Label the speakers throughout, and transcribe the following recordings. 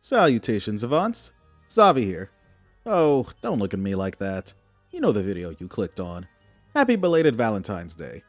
Speaker 1: Salutations, Savants. Xavi here. Oh, don't look at me like that. You know the video you clicked on. Happy belated Valentine's Day.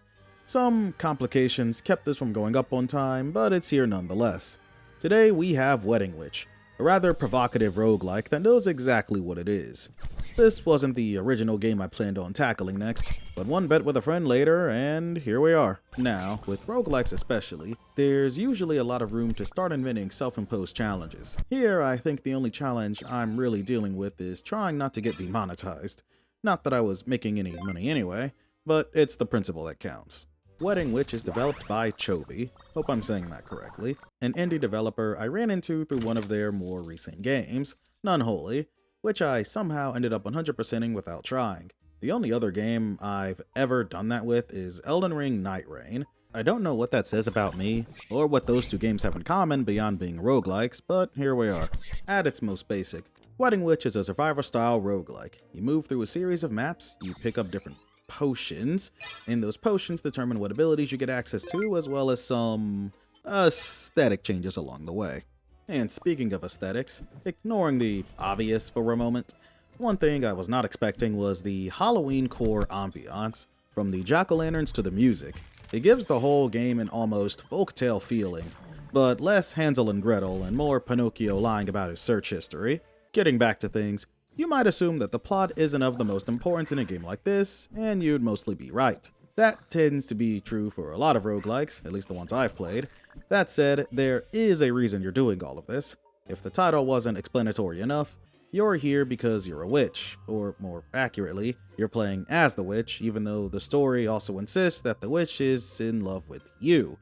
Speaker 1: Some complications kept this from going up on time, but it's here nonetheless. Today we have Wedding Witch, a rather provocative roguelike that knows exactly what it is. This wasn't the original game I planned on tackling next, but one bet with a friend later, and here we are. Now, with roguelikes especially, there's usually a lot of room to start inventing self-imposed challenges. Here, I think the only challenge I'm really dealing with is trying not to get demonetized. Not that I was making any money anyway, but it's the principle that counts. Wedding Witch is developed by Choppy, hope I'm saying that correctly, an indie developer I ran into through one of their more recent games, Unholy, which I somehow ended up 100%ing without trying. The only other game I've ever done that with is Elden Ring Night Rain. I don't know what that says about me, or what those two games have in common beyond being roguelikes, but here we are. At its most basic, Wedding Witch is a survivor-style roguelike. You move through a series of maps, you pick up different potions, and those potions determine what abilities you get access to, as well as some aesthetic changes along the way. And speaking of aesthetics, ignoring the obvious for a moment, one thing I was not expecting was the Halloween core ambiance, from the jack-o'-lanterns to the music. It gives the whole game an almost folktale feeling, but less Hansel and Gretel and more Pinocchio lying about his search history. Getting back to things, you might assume that the plot isn't of the most importance in a game like this, and you'd mostly be right. That tends to be true for a lot of roguelikes, at least the ones I've played. That said, there is a reason you're doing all of this. If the title wasn't explanatory enough, you're here because you're a witch, or more accurately, you're playing as the witch, even though the story also insists that the witch is in love with you.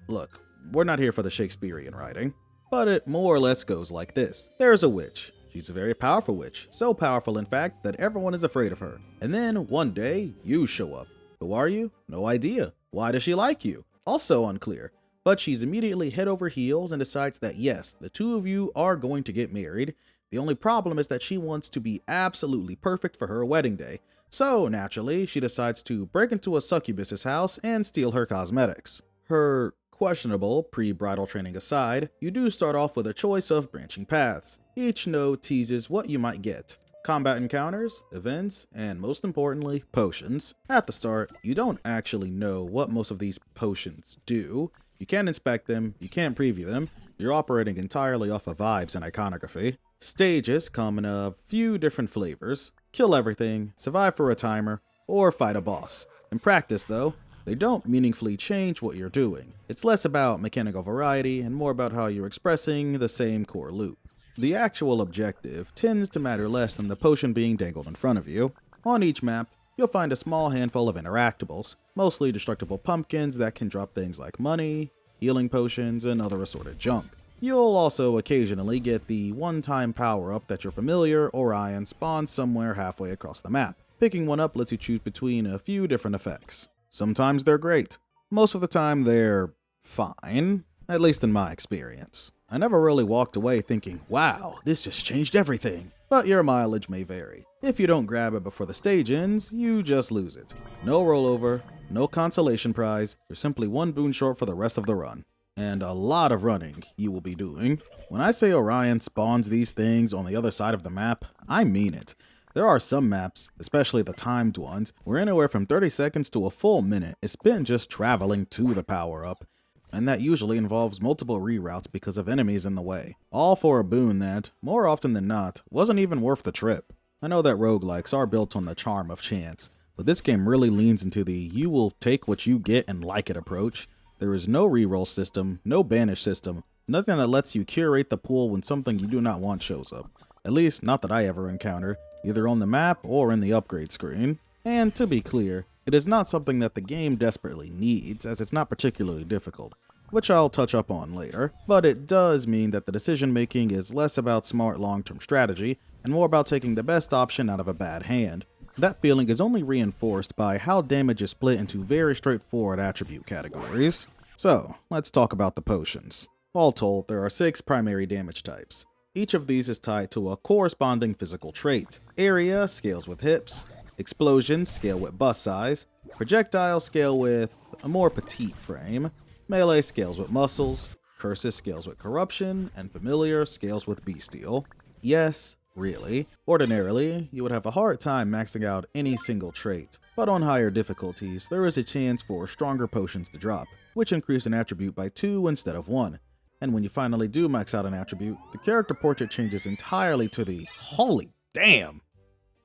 Speaker 1: Look, we're not here for the Shakespearean writing, but it more or less goes like this. There's a witch. She's a very powerful witch, so powerful in fact that everyone is afraid of her. And then one day, you show up. Who are you? No idea. Why does she like you? Also unclear. But she's immediately head over heels and decides that yes, the two of you are going to get married. The only problem is that she wants to be absolutely perfect for her wedding day. So naturally, she decides to break into a succubus's house and steal her cosmetics. Her questionable pre-bridal training aside, you do start off with a choice of branching paths. Each node teases what you might get. Combat encounters, events, and most importantly, potions. At the start, you don't actually know what most of these potions do. You can't inspect them, you can't preview them, you're operating entirely off of vibes and iconography. Stages come in a few different flavors: kill everything, survive for a timer, or fight a boss. In practice though, they don't meaningfully change what you're doing. It's less about mechanical variety and more about how you're expressing the same core loop. The actual objective tends to matter less than the potion being dangled in front of you. On each map, you'll find a small handful of interactables, mostly destructible pumpkins that can drop things like money, healing potions, and other assorted junk. You'll also occasionally get the one-time power-up that your familiar, Orion, spawns somewhere halfway across the map. Picking one up lets you choose between a few different effects. Sometimes they're great. Most of the time they're fine, at least in my experience. I never really walked away thinking, wow, this just changed everything. But your mileage may vary. If you don't grab it before the stage ends, you just lose it. No rollover, no consolation prize, you're simply one boon short for the rest of the run. And a lot of running you will be doing. When I say Orion spawns these things on the other side of the map, I mean it. There are some maps, especially the timed ones, where anywhere from 30 seconds to a full minute is spent just traveling to the power-up. And that usually involves multiple reroutes because of enemies in the way. All for a boon that, more often than not, wasn't even worth the trip. I know that roguelikes are built on the charm of chance, but this game really leans into the you will take what you get and like it approach. There is no reroll system, no banish system, nothing that lets you curate the pool when something you do not want shows up. At least, not that I ever encountered, either on the map or in the upgrade screen. And to be clear, it is not something that the game desperately needs, as it's not particularly difficult, which I'll touch up on later, but it does mean that the decision making is less about smart long-term strategy and more about taking the best option out of a bad hand. That feeling is only reinforced by how damage is split into very straightforward attribute categories. So, let's talk about the potions. All told, there are 6 primary damage types. Each of these is tied to a corresponding physical trait. Area scales with hips, explosions scale with bust size, projectiles scale with a more petite frame, melee scales with muscles, Curses scales with corruption, and familiar scales with bestial. Yes, really. Ordinarily, you would have a hard time maxing out any single trait, but on higher difficulties, there is a chance for stronger potions to drop, which increase an attribute by 2 instead of 1. And when you finally do max out an attribute, the character portrait changes entirely to the holy damn!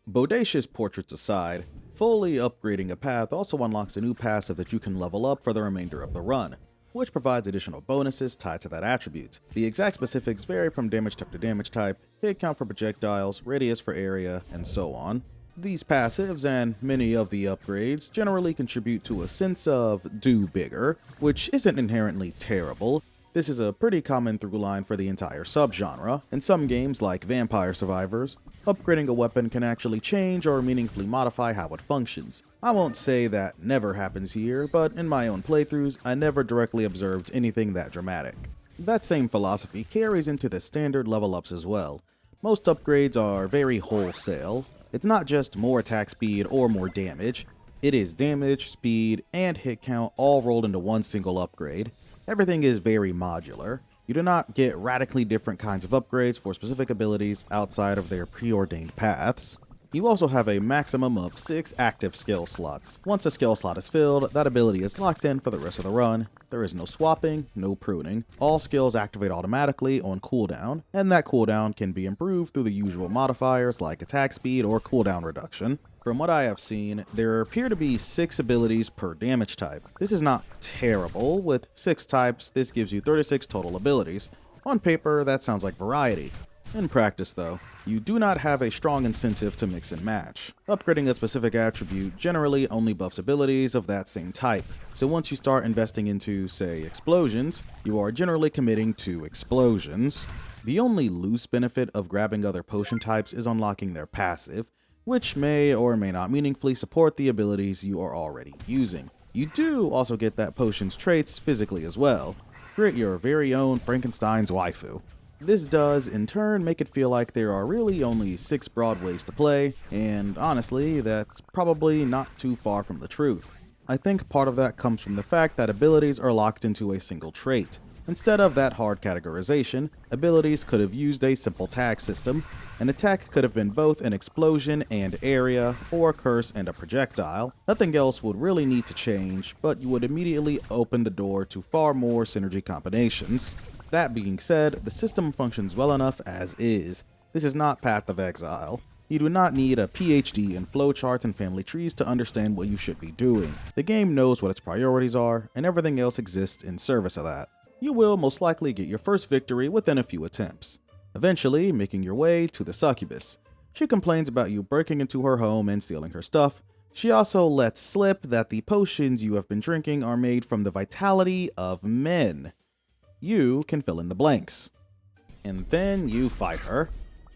Speaker 1: Bodacious portraits aside, fully upgrading a path also unlocks a new passive that you can level up for the remainder of the run, which provides additional bonuses tied to that attribute. The exact specifics vary from damage type to damage type, hit count for projectiles, radius for area, and so on. These passives and many of the upgrades generally contribute to a sense of do bigger, which isn't inherently terrible. This is a pretty common through line for the entire subgenre. In some games like Vampire Survivors, upgrading a weapon can actually change or meaningfully modify how it functions. I won't say that never happens here, but in my own playthroughs, I never directly observed anything that dramatic. That same philosophy carries into the standard level ups as well. Most upgrades are very wholesale. It's not just more attack speed or more damage, it is damage, speed, and hit count all rolled into one single upgrade. Everything is very modular. You do not get radically different kinds of upgrades for specific abilities outside of their preordained paths. You also have a maximum of 6 active skill slots. Once a skill slot is filled, that ability is locked in for the rest of the run. There is no swapping, no pruning. All skills activate automatically on cooldown, and that cooldown can be improved through the usual modifiers like attack speed or cooldown reduction. From what I have seen, there appear to be 6 abilities per damage type. This is not terrible. With 6 types, this gives you 36 total abilities. On paper, that sounds like variety. In practice, though, you do not have a strong incentive to mix and match. Upgrading a specific attribute generally only buffs abilities of that same type. So once you start investing into, say, explosions, you are generally committing to explosions. The only loose benefit of grabbing other potion types is unlocking their passive, which may or may not meaningfully support the abilities you are already using. You do also get that potion's traits physically as well. Create your very own Frankenstein's waifu. This does, in turn, make it feel like there are really only 6 broad ways to play, and honestly, that's probably not too far from the truth. I think part of that comes from the fact that abilities are locked into a single trait. Instead of that hard categorization, abilities could have used a simple tag system. An attack could have been both an explosion and area, or a curse and a projectile. Nothing else would really need to change, but you would immediately open the door to far more synergy combinations. That being said, the system functions well enough as is. This is not Path of Exile. You do not need a PhD in flowcharts and family trees to understand what you should be doing. The game knows what its priorities are, and everything else exists in service of that. You will most likely get your first victory within a few attempts, eventually making your way to the succubus. She complains about you breaking into her home and stealing her stuff. She also lets slip that the potions you have been drinking are made from the vitality of men. You can fill in the blanks. And then you fight her.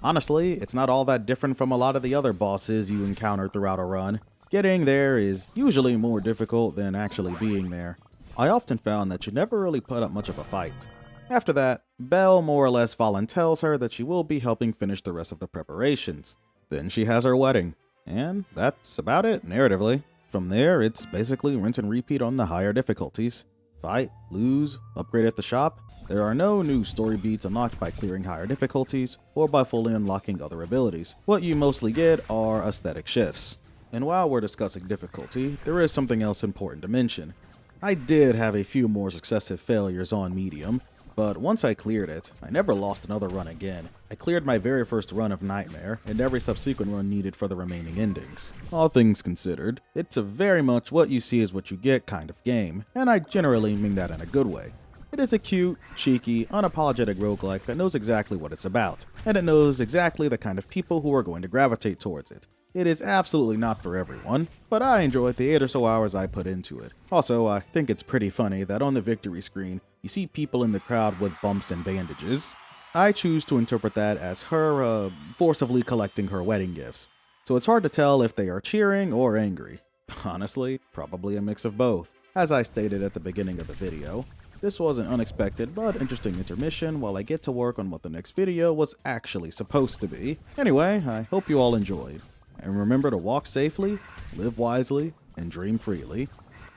Speaker 1: Honestly, it's not all that different from a lot of the other bosses you encounter throughout a run. Getting there is usually more difficult than actually being there. I often found that you never really put up much of a fight. After that, Belle more or less voluntells her that she will be helping finish the rest of the preparations. Then she has her wedding. And that's about it, narratively. From there, it's basically rinse and repeat on the higher difficulties. Fight, lose, upgrade at the shop. There are no new story beats unlocked by clearing higher difficulties, or by fully unlocking other abilities. What you mostly get are aesthetic shifts. And while we're discussing difficulty, there is something else important to mention. I did have a few more successive failures on medium, but once I cleared it, I never lost another run again. I cleared my very first run of Nightmare, and every subsequent run needed for the remaining endings. All things considered, it's a very much what you see is what you get kind of game, and I generally mean that in a good way. It is a cute, cheeky, unapologetic roguelike that knows exactly what it's about, and it knows exactly the kind of people who are going to gravitate towards it. It is absolutely not for everyone, but I enjoyed the 8 or so hours I put into it. Also, I think it's pretty funny that on the victory screen, you see people in the crowd with bumps and bandages. I choose to interpret that as her, forcibly collecting her wedding gifts. So it's hard to tell if they are cheering or angry. Honestly, probably a mix of both. As I stated at the beginning of the video, this was an unexpected but interesting intermission while I get to work on what the next video was actually supposed to be. Anyway, I hope you all enjoyed. And remember to walk safely, live wisely, and dream freely.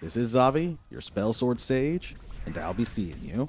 Speaker 1: This is Xavi, your SpellSwordSage, and I'll be seeing you